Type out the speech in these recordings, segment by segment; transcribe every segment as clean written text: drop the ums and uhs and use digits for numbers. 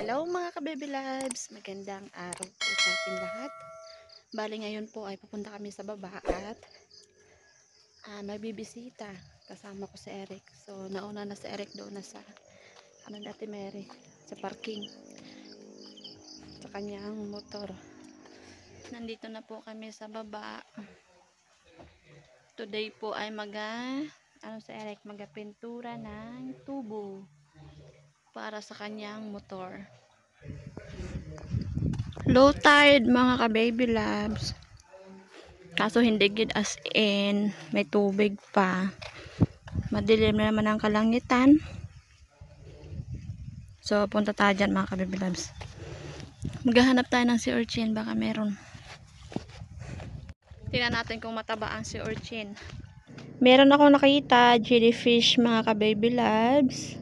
Hello mga ka-baby loves! Magandang araw po sa ating lahat. Bali ngayon po ay pupunta kami sa baba at may bibisita. Kasama ko si Eric. So nauna na si Eric doon na sa Ate Mary, sa parking sa kanyang motor. Nandito na po kami sa baba. Today po ay si Eric magapintura ng tubo para sa kanyang motor. Low tide mga ka-baby loves. Kaso hindi gid as in, may tubig pa. Madilim na naman ang kalangitan. So punta tayo dyan mga ka-baby loves. Maghahanap tayo ng sea urchin, baka meron. Tingnan natin kung mataba ang sea urchin. Meron ako nakita jellyfish mga ka-baby loves.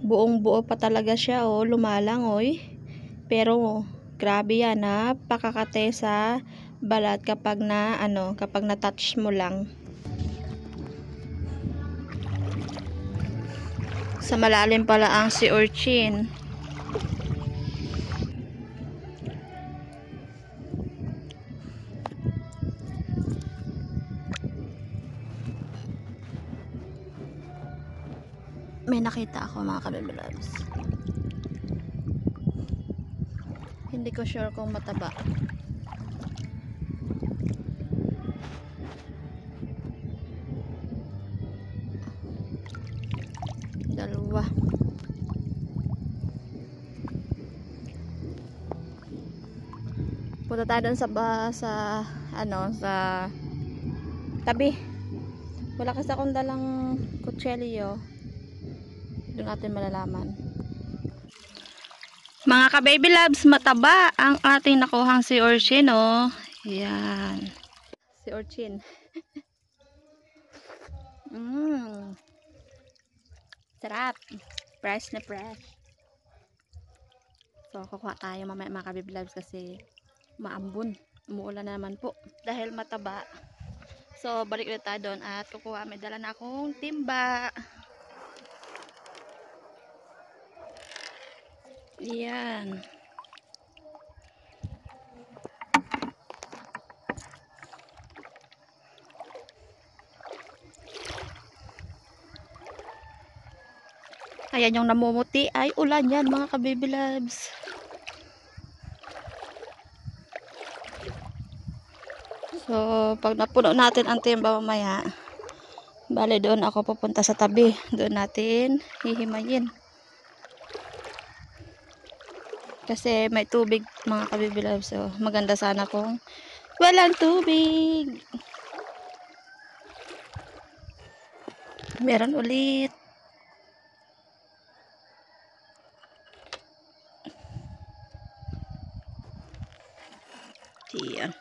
Buong buo pa talaga siya, oh, lumalangoy. Pero grabe yan, napakakate sa balat kapag na-touch mo lang. Sa malalim pala ang sea urchin. May nakita ako mga ka-baby loves. Hindi ko sure kung mataba. Dalawa. Punta tayo dun sa tabi. Wala kasi akong dalang kutsilyo. Doon natin malalaman. Mga ka-baby loves, mataba ang ating nakuhang sea urchin, oh. Yan. Sea urchin. Sarap. Fresh na fresh. So, kukuha tayo mamaya mga ka-baby loves kasi maambon. Umuulan na naman po. Dahil mataba. So, balik ulit tayo doon at kukuha. May dala na akong timba. Yan. Ayan yung namumuti ay ulan yan mga ka-baby loves. So, pag napuno natin ang timba mamaya, bale doon ako pupunta sa tabi. Doon natin hihimayin. Kasi may tubig mga ka-baby loves. So, maganda sana kung walang tubig. Meron ulit. Yan.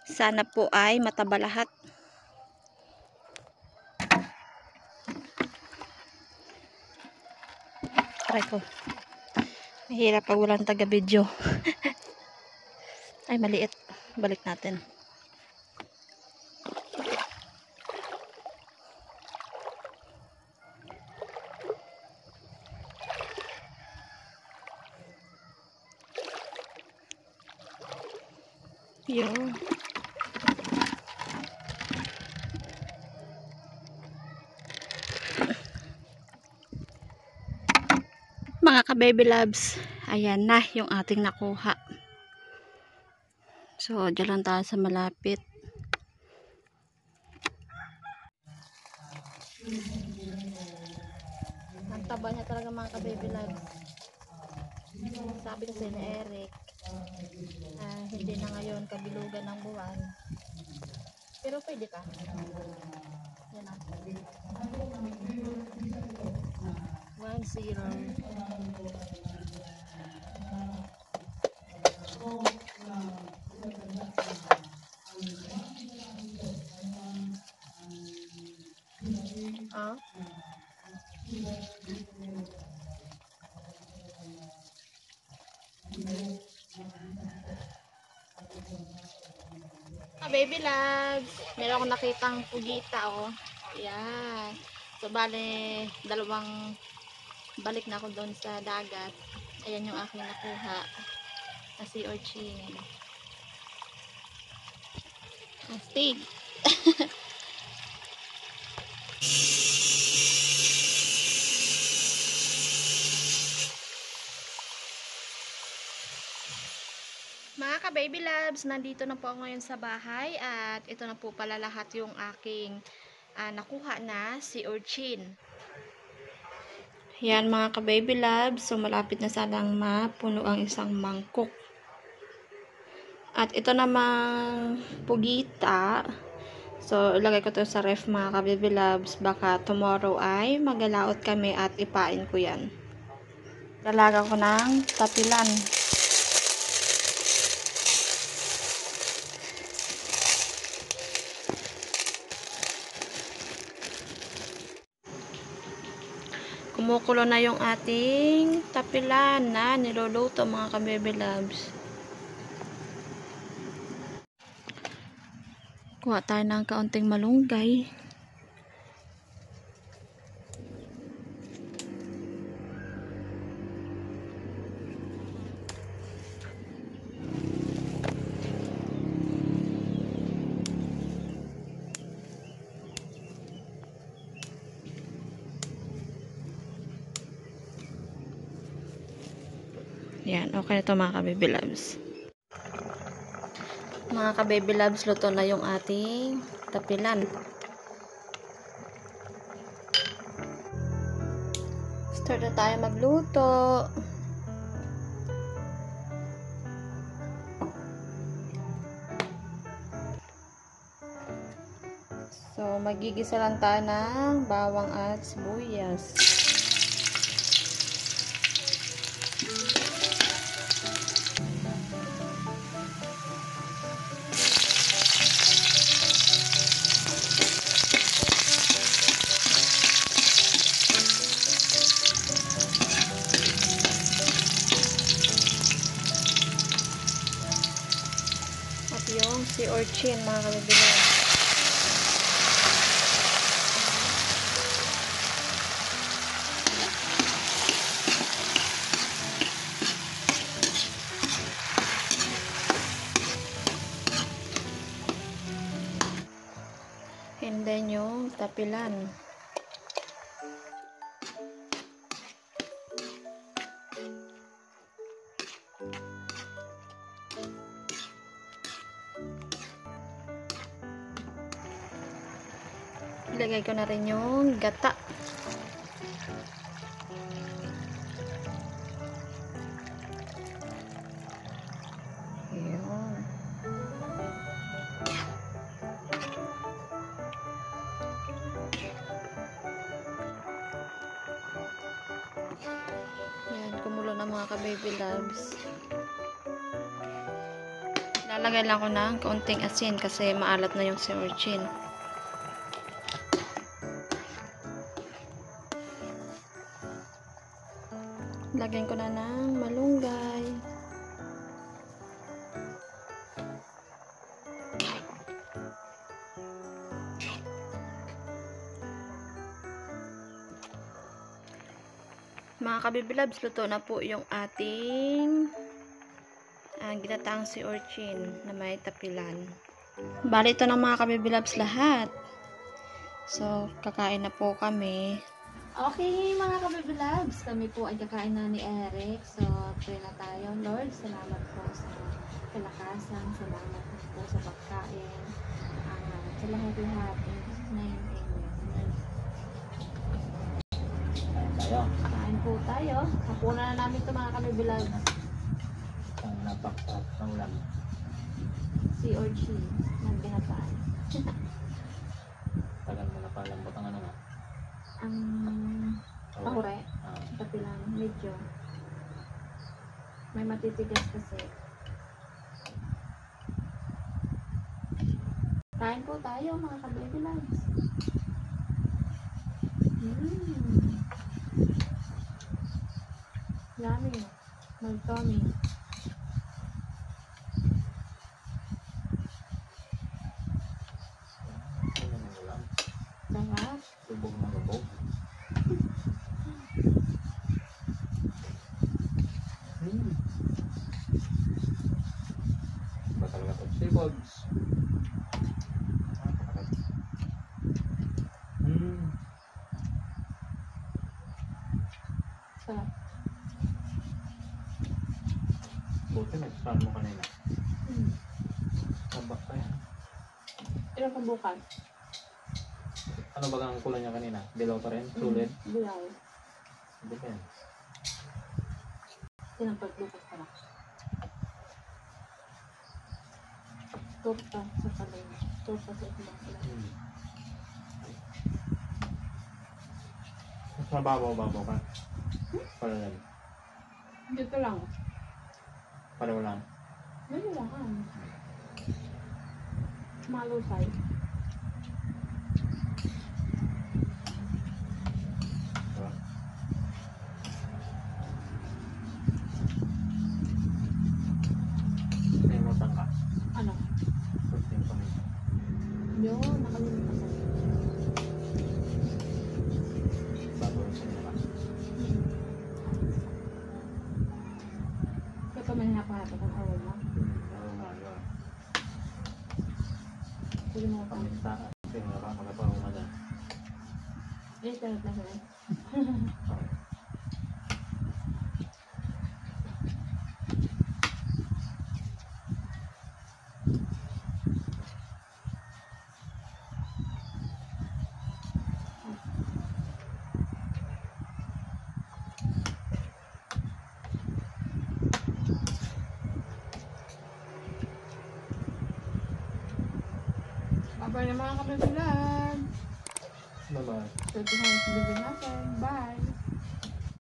Sana po ay mataba lahat. Aray ko. Mahirap pag walang taga-video. Ay, maliit. Balik natin. Yun. Mga ka-baby loves, ayan na yung ating nakuha. So, dyan lang tayo sa malapit. Ang taba niya talaga mga ka-baby loves. Sabi kasi ni Eric, hindi na ngayon kabilugan ng buwan. Pero pwede pa. Yan o. 1-0. Ah. Baby loves, meron akong nakitang pugita, oh. Yan. So bale, dalawang balik na ako doon sa dagat. Ayan yung aking nakuha. Kasi urchin. Astig. Mga ka-baby loves, nandito na po ako ngayon sa bahay at ito na po pala lahat yung aking nakuha na si urchin. Yan mga ka-baby loves, so malapit na sanang mapuno ang isang mangkok. At ito namang pugita, so ilagay ko to sa ref mga ka-baby loves, baka tomorrow ay magalaot kami at ipain ko yan. Lalaga ko ng tapilan. Kumukulo na yung ating tapilan na niluluto mga ka-baby loves. Kuha tayo ng kaunting malunggay. Yan, okay na ito mga ka-baby loves. Mga ka-baby loves, luto na yung ating tapilan. Start na tayo magluto. So, magigisa lang tayo ng bawang at sibuyas. At yung si urchin mga kabibilan. And then yung tapilan. Ilagay ko na rin yung gata. Ayan. Ayan, kumulo na mga ka-baby loves. Lalagay lang ko ng kaunting asin kasi maalat na yung si urchin. Lagyan ko na ng malunggay. Mga ka-baby loves, luto na po yung ating ginataang si urchin na may tapilan. Bali ito na mga ka-baby loves lahat. So, kakain na po kami. Okay, mga ka-baby loves, kami po ay kakain na ni Eric. So, pray na tayo. Lord, salamat po sa kalakasan. Salamat po sa pagkain. Sa lahat-lahat. In Jesus' name, amen. Kain po tayo. Hapunan na namin ito mga ka-baby loves. Ang napakasarap ng ulam. Si urchin ng binapaan. Tagal mo na palambot ang ano na. Ang pahure. Tapilan. Medyo. May matitigas kasi. Kain po tayo mga ka-baby loves. Yummy. Maltomi. Ano ng ulam? Sarap. Lubog na lubog. Bugs. Hmm. Sarap. Buti nag-start mo kanina. Tabak pa yan. Ilan kang bukas? Ano ba ang kulay niya kanina? Dilaw pa rin? Sulit? Dilaw. Depende. Sinampag bukas pa lang. Torta sa kalay. Torta sa ibang kalay. Hmm. Mas mababaw-babaw ka? Pareho. Dito lang. Pareho lang. Dito lang ah. Malusay. Diba? Naimutan ka. Ano? First time kami. Yun, nakalimutan ko. Bago rin sa nila. Kaya pa may hinapahatak ang aroma. Aroma, diba? Pwede mo pa. Paminta. Kasi wala ka magkaparoma dyan. Eh, sarap na sila. Bye-bye na mga kabibilan. Bye-bye. Ito sa mga kabibilan natin. Bye!